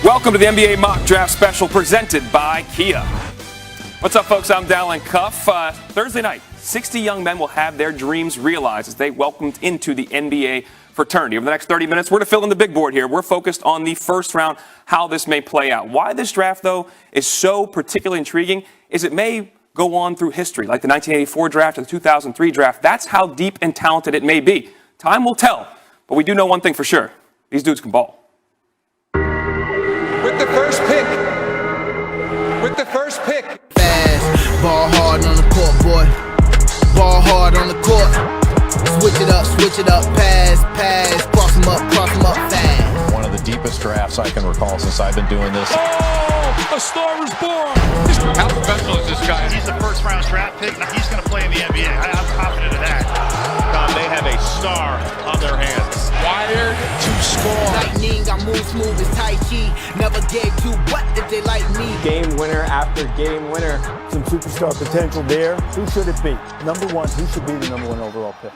Welcome to the NBA Mock Draft Special presented by Kia. What's up, folks? I'm Dallin Cuff. Thursday night, 60 young men will have their dreams realized as they welcomed into the NBA fraternity. Over the next 30 minutes, we're to fill in the big board here. We're focused on the first round, how this may play out. Why this draft, though, is so particularly intriguing is it may go on through history, like the 1984 draft or the 2003 draft. That's how deep and talented it may be. Time will tell, but we do know one thing for sure. These dudes can ball. With the first pick. Fast, ball hard on the court, boy. Ball hard on the court. Switch it up, pass, cross 'em up, fast. One of the deepest drafts I can recall since I've been doing this. Oh, a star is born. How professional is this guy? He's the first round draft pick. He's going to play in the NBA. I'm confident of that. They have a star on their hands. Wired to score. Lightning, I move smooth as Tai Chi. Never gave you what if they like me. Game winner after game winner. Some superstar potential there. Who should it be? Number one, who should be the number one overall pick?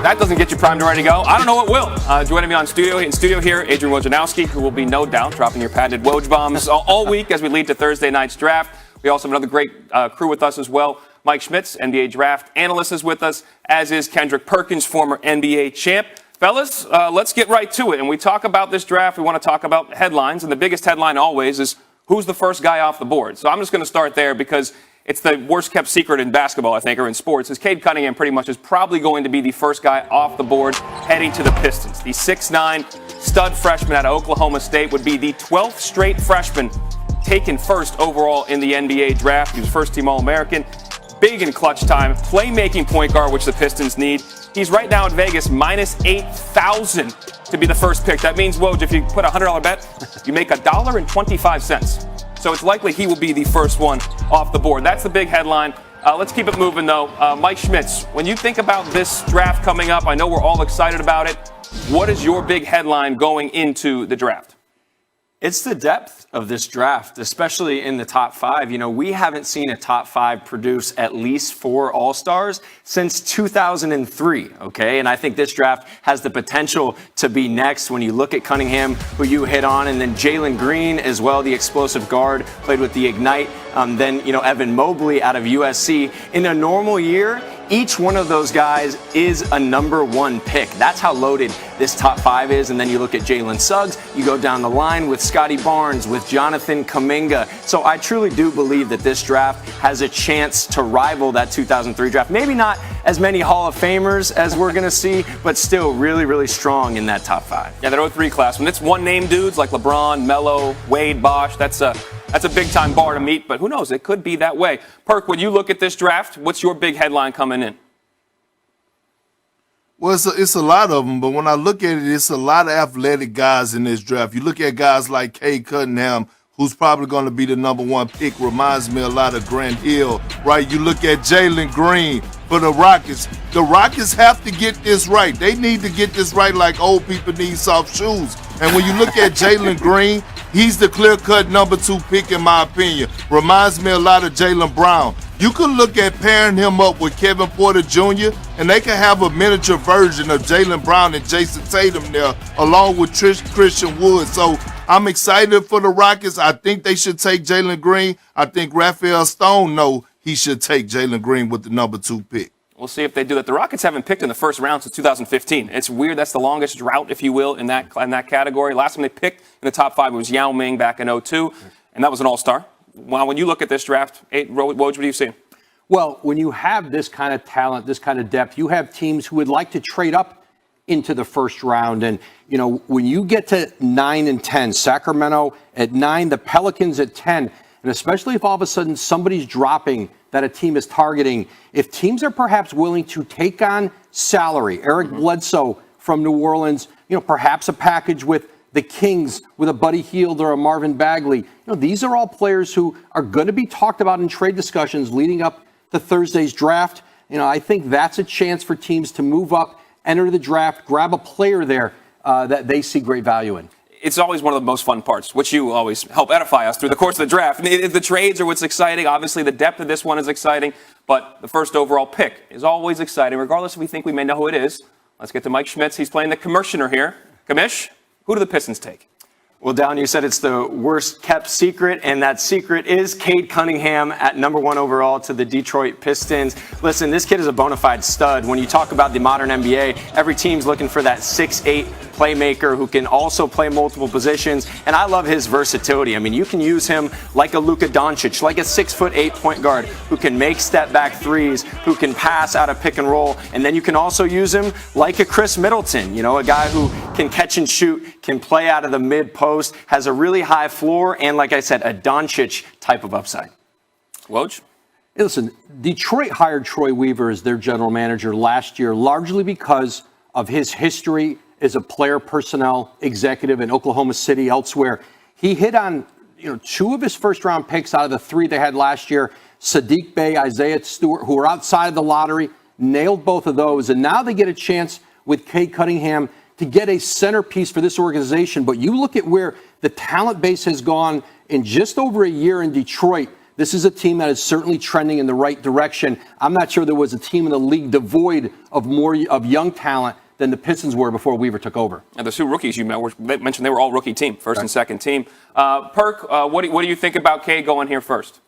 That doesn't get you primed and ready to go. I don't know what will. Joining me in studio here, Adrian Wojnarowski, who will be no doubt dropping your patented Woj bombs all week as we lead to Thursday night's draft. We also have another great crew with us as well. Mike Schmitz, NBA draft analyst, is with us, as is Kendrick Perkins, former NBA champ. Fellas, let's get right to it. And we talk about this draft. We want to talk about headlines. And the biggest headline always is who's the first guy off the board. So I'm just going to start there because it's the worst kept secret in basketball, I think, or in sports, is Cade Cunningham pretty much is probably going to be the first guy off the board heading to the Pistons. The 6'9" stud freshman out of Oklahoma State would be the 12th straight freshman taken first overall in the NBA draft. He was first-team All-American. Big in clutch time. Playmaking point guard, which the Pistons need. He's right now at Vegas, minus 8,000 to be the first pick. That means, Woj, if you put a $100 bet, you make $1.25. So it's likely he will be the first one off the board. That's the big headline. Let's keep it moving, though. Mike Schmitz, when you think about this draft coming up, I know we're all excited about it. What is your big headline going into the draft? It's the depth of this draft, especially in the top five. You know, we haven't seen a top five produce at least 4 All-Stars since 2003, okay? And I think this draft has the potential to be next when you look at Cunningham, who you hit on, and then Jalen Green as well, the explosive guard, played with the Ignite. Then, Evan Mobley out of USC. In a normal year, each one of those guys is a number one pick. That's how loaded this top five is. And then you look at Jalen Suggs, you go down the line with Scotty Barnes, with Jonathan Kuminga. So I truly do believe that this draft has a chance to rival that 2003 draft. Maybe not as many Hall of Famers as we're going to see, but still really, really strong in that top five. Yeah, that 03 class. When it's one-name dudes like LeBron, Melo, Wade, Bosh, that's a big-time bar to meet, but who knows? It could be that way. Perk, when you look at this draft, what's your big headline coming in? Well, it's a lot of them, but when I look at it, it's a lot of athletic guys in this draft. You look at guys like Cade Cunningham, who's probably going to be the number one pick, reminds me a lot of Grant Hill, right? You look at Jalen Green for the Rockets. The Rockets have to get this right. They need to get this right like old people need soft shoes. And when you look at Jalen Green, he's the clear-cut number 2 pick in my opinion. Reminds me a lot of Jaylen Brown. You could look at pairing him up with Kevin Porter Jr., and they can have a miniature version of Jaylen Brown and Jason Tatum there, along with Christian Wood. So I'm excited for the Rockets. I think they should take Jalen Green. I think Raphael Stone knows he should take Jalen Green with the number 2 pick. We'll see if they do that. The Rockets haven't picked in the first round since 2015. It's weird. That's the longest drought, if you will, in that category. Last time they picked in the top 5 was Yao Ming back in 2002, and that was an all-star. Well, when you look at this draft, Woj, what do you see? Well, when you have this kind of talent, this kind of depth, you have teams who would like to trade up into the first round. And, when you get to 9 and 10, Sacramento at 9, the Pelicans at 10, and especially if all of a sudden somebody's dropping that a team is targeting, if teams are perhaps willing to take on salary, Eric Bledsoe from New Orleans, perhaps a package with the Kings with a Buddy Hield or a Marvin Bagley. These are all players who are going to be talked about in trade discussions leading up to Thursday's draft. I think that's a chance for teams to move up, enter the draft, grab a player there that they see great value in. It's always one of the most fun parts, which you always help edify us through the course of the draft. The trades are what's exciting. Obviously, the depth of this one is exciting, but the first overall pick is always exciting, regardless if we think we may know who it is. Let's get to Mike Schmitz. He's playing the commissioner here. Commish, who do the Pistons take? Well, Down, you said it's the worst kept secret, and that secret is Cade Cunningham at number 1 overall to the Detroit Pistons. Listen, this kid is a bona fide stud. When you talk about the modern NBA, every team's looking for that 6'8" playmaker who can also play multiple positions, and I love his versatility. I mean, you can use him like a Luka Doncic, like a 6'8" point guard who can make step-back threes, who can pass out of pick and roll, and then you can also use him like a Chris Middleton, you know, a guy who can catch and shoot, can play out of the mid-post, has a really high floor, and like I said, a Doncic type of upside. Woj? Hey, listen, Detroit hired Troy Weaver as their general manager last year, largely because of his history as a player personnel executive in Oklahoma City, elsewhere. He hit on 2 of his first-round picks out of the 3 they had last year, Sadiq Bey, Isaiah Stewart, who were outside of the lottery, nailed both of those, and now they get a chance with Cade Cunningham to get a centerpiece for this organization. But you look at where the talent base has gone in just over a year in Detroit. This is a team that is certainly trending in the right direction. I'm not sure there was a team in the league devoid of more of young talent than the Pistons were before Weaver took over. And the 2 rookies you mentioned, they were all rookie team, first and second team. Perk, what do you think about Cade going here first?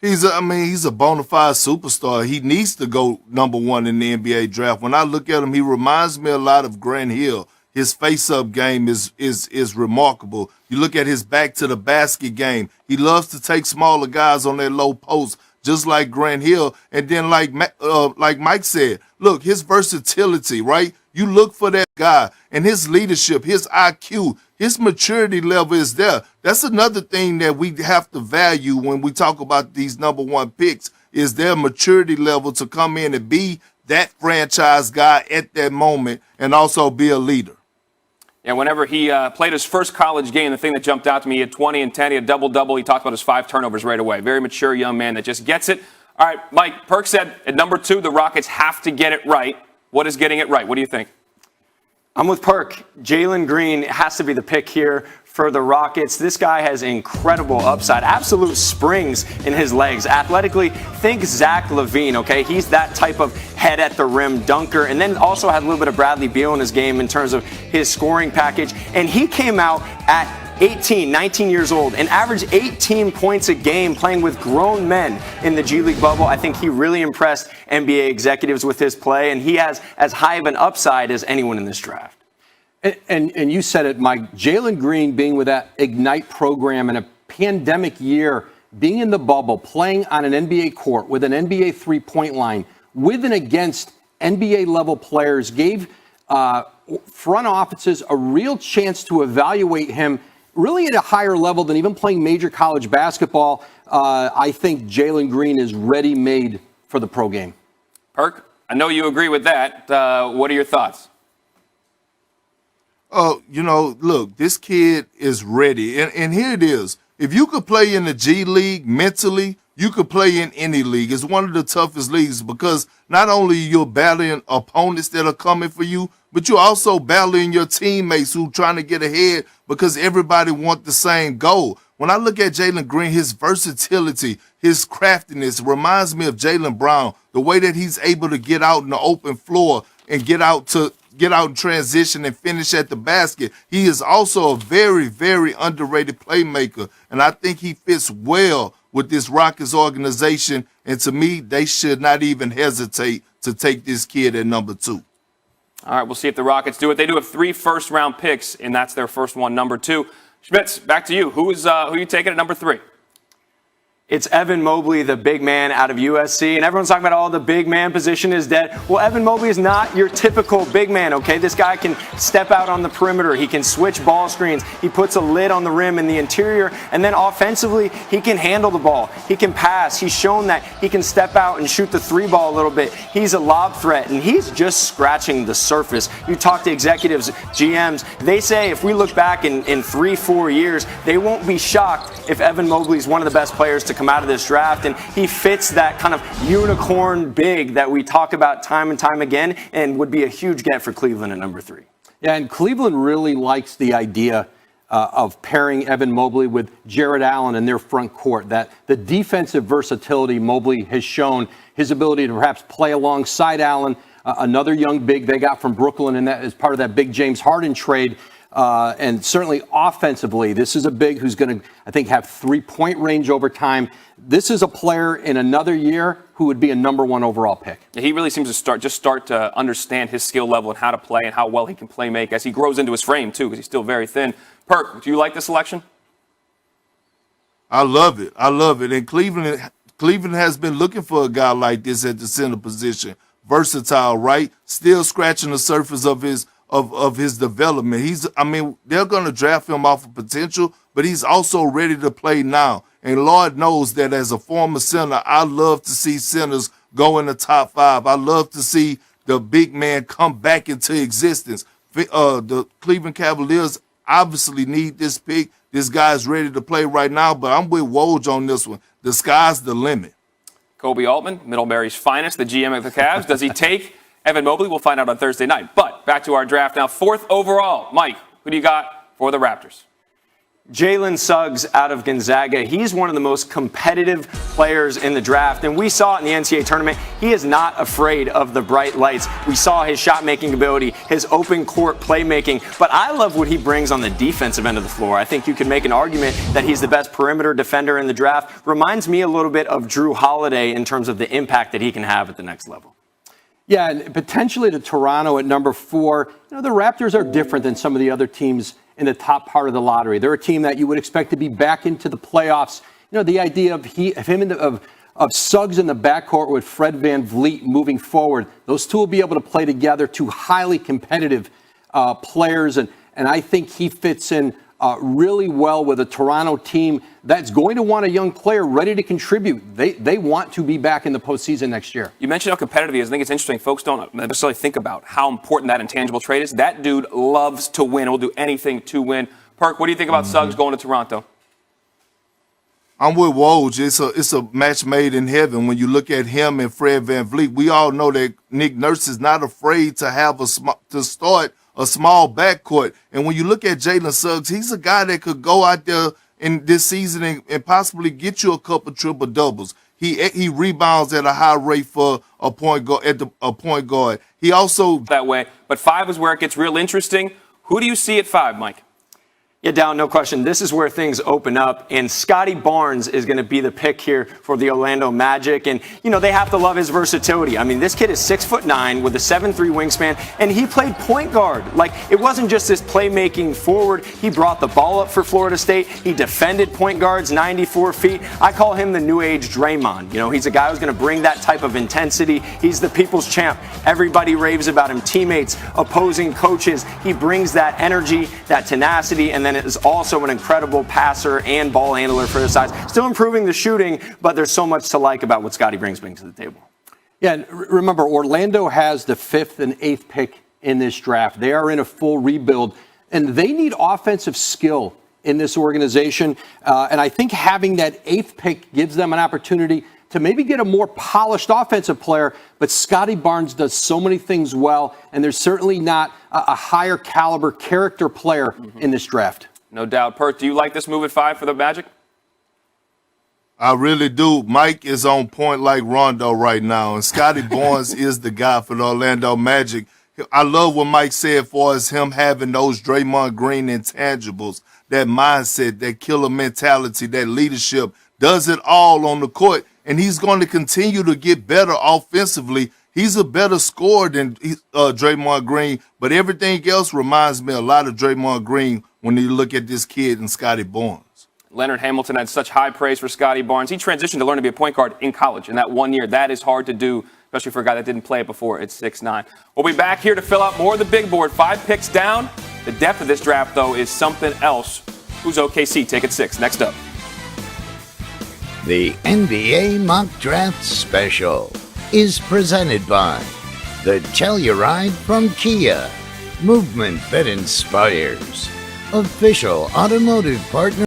He's a bona fide superstar. He needs to go number 1 in the NBA draft. When I look at him, he reminds me a lot of Grant Hill. His face-up game is remarkable. You look at his back to the basket game. He loves to take smaller guys on their low post, just like Grant Hill. And then like Mike said, look, his versatility, right? You look for that guy and his leadership, his IQ, his maturity level is there. That's another thing that we have to value when we talk about these number 1 picks, is their maturity level to come in and be that franchise guy at that moment and also be a leader. Yeah, whenever he played his first college game, the thing that jumped out to me, he had 20 and 10, he had double-double. He talked about his 5 turnovers right away. Very mature young man that just gets it. All right, Mike, Perk said at number 2, the Rockets have to get it right. What is getting it right? What do you think? I'm with Perk. Jalen Green has to be the pick here for the Rockets. This guy has incredible upside, absolute springs in his legs. Athletically, think Zach LaVine, okay? He's that type of head at the rim dunker, and then also had a little bit of Bradley Beal in his game in terms of his scoring package. And he came out at 18, 19 years old, and averaged 18 points a game playing with grown men in the G League bubble. I think he really impressed NBA executives with his play, and he has as high of an upside as anyone in this draft. And you said it, Mike. Jalen Green being with that Ignite program in a pandemic year, being in the bubble, playing on an NBA court with an NBA three-point line, with and against NBA-level players, gave front offices a real chance to evaluate him really at a higher level than even playing major college basketball. I think Jalen Green is ready-made for the pro game. Perk, I know you agree with that. What are your thoughts? Look, this kid is ready. And here it is. If you could play in the G League mentally, you could play in any league. It's one of the toughest leagues because not only you're battling opponents that are coming for you, but you're also battling your teammates who are trying to get ahead because everybody wants the same goal. When I look at Jalen Green, his versatility, his craftiness reminds me of Jaylen Brown, the way that he's able to get out in the open floor and get out in transition and finish at the basket. He is also a very, very underrated playmaker, and I think he fits well with this Rockets organization, and to me, they should not even hesitate to take this kid at number 2. All right, we'll see if the Rockets do it. They do have 3 first-round picks, and that's their first one, number 2. Schmitz, back to you. Who are you taking at number 3? It's Evan Mobley, the big man out of USC, and everyone's talking about, the big man position is dead. Well, Evan Mobley is not your typical big man, okay? This guy can step out on the perimeter. He can switch ball screens. He puts a lid on the rim in the interior, and then offensively, he can handle the ball. He can pass. He's shown that he can step out and shoot the 3-ball a little bit. He's a lob threat, and he's just scratching the surface. You talk to executives, GMs, they say if we look back in 3-4 years, they won't be shocked if Evan Mobley is one of the best players to come out of this draft, and he fits that kind of unicorn big that we talk about time and time again, and would be a huge get for Cleveland at number 3. Yeah, and Cleveland really likes the idea of pairing Evan Mobley with Jared Allen in their front court. That the defensive versatility Mobley has shown, his ability to perhaps play alongside Allen, another young big they got from Brooklyn, and that is part of that big James Harden trade. And certainly offensively, this is a big who's going to, I think, have 3-point range over time. This is a player in another year who would be a number 1 overall pick. He really seems to start to understand his skill level and how to play and how well he can play make as he grows into his frame, too, because he's still very thin. Perk, do you like this selection? I love it. I love it. And Cleveland has been looking for a guy like this at the center position. Versatile, right? Still scratching the surface of his development. They're going to draft him off of potential, but he's also ready to play now. And Lord knows that as a former center, I love to see centers go in the top 5. I love to see the big man come back into existence. The Cleveland Cavaliers obviously need this pick. This guy's ready to play right now, but I'm with Woj on this one. The sky's the limit. Kobe Altman, Middlebury's finest, the GM of the Cavs. Does he take Evan Mobley? We'll find out on Thursday night. But back to our draft now. 4th overall. Mike, who do you got for the Raptors? Jalen Suggs out of Gonzaga. He's one of the most competitive players in the draft, and we saw it in the NCAA tournament. He is not afraid of the bright lights. We saw his shot-making ability, his open court playmaking, but I love what he brings on the defensive end of the floor. I think you could make an argument that he's the best perimeter defender in the draft. Reminds me a little bit of Drew Holiday in terms of the impact that he can have at the next level. Yeah, and potentially to Toronto at number 4. The Raptors are different than some of the other teams in the top part of the lottery. They're a team that you would expect to be back into the playoffs. The idea of Suggs in the backcourt with Fred VanVleet moving forward, those two will be able to play together, 2 highly competitive players, and I think he fits in really well with a Toronto team that's going to want a young player ready to contribute. They want to be back in the postseason next year. You mentioned how competitive he is. I think it's interesting. Folks don't necessarily think about how important that intangible trait is. That dude loves to win. Will do anything to win. Perk, what do you think about Suggs going to Toronto? I'm with Woj. It's a match made in heaven. When you look at him and Fred VanVleet, we all know that Nick Nurse is not afraid to have to start a small backcourt. And when you look at Jalen Suggs, he's a guy that could go out there in this season and possibly get you a couple triple doubles. He rebounds at a high rate for a point guard. He also that way. But 5 is where it gets real interesting. Who do you see at 5, Mike? Yeah, Down, no question. This is where things open up, and Scotty Barnes is going to be the pick here for the Orlando Magic, and, they have to love his versatility. I mean, this kid is 6'9" with a 7'3" wingspan, and he played point guard. It wasn't just this playmaking forward. He brought the ball up for Florida State. He defended point guards 94 feet. I call him the new age Draymond. He's a guy who's going to bring that type of intensity. He's the people's champ. Everybody raves about him. Teammates, opposing coaches. He brings that energy, that tenacity, and then is also an incredible passer and ball handler for his size. Still improving the shooting, but there's so much to like about what Scotty brings to the table. Yeah, and remember, Orlando has the 5th and 8th pick in this draft. They are in a full rebuild, and they need offensive skill in this organization. And I think having that 8th pick gives them an opportunity to maybe get a more polished offensive player, but Scotty Barnes does so many things well, and there's certainly not a higher caliber character player in this draft. No doubt. Perk, do you like this move at 5 for the Magic? I really do. Mike is on point like Rondo right now, and Scotty Barnes is the guy for the Orlando Magic. I love what Mike said for us, him having those Draymond Green intangibles, that mindset, that killer mentality, that leadership, does it all on the court. And he's going to continue to get better offensively. He's a better scorer than Draymond Green, but everything else reminds me a lot of Draymond Green when you look at this kid and Scotty Barnes. Leonard Hamilton had such high praise for Scotty Barnes. He transitioned to learn to be a point guard in college in that 1 year. That is hard to do, especially for a guy that didn't play it before at 6'9". We'll be back here to fill out more of the big board. 5 picks down. The depth of this draft, though, is something else. Who's OKC? Take it 6. Next up. The NBA Mock Draft Special is presented by the Telluride from Kia, movement that inspires, official automotive partner.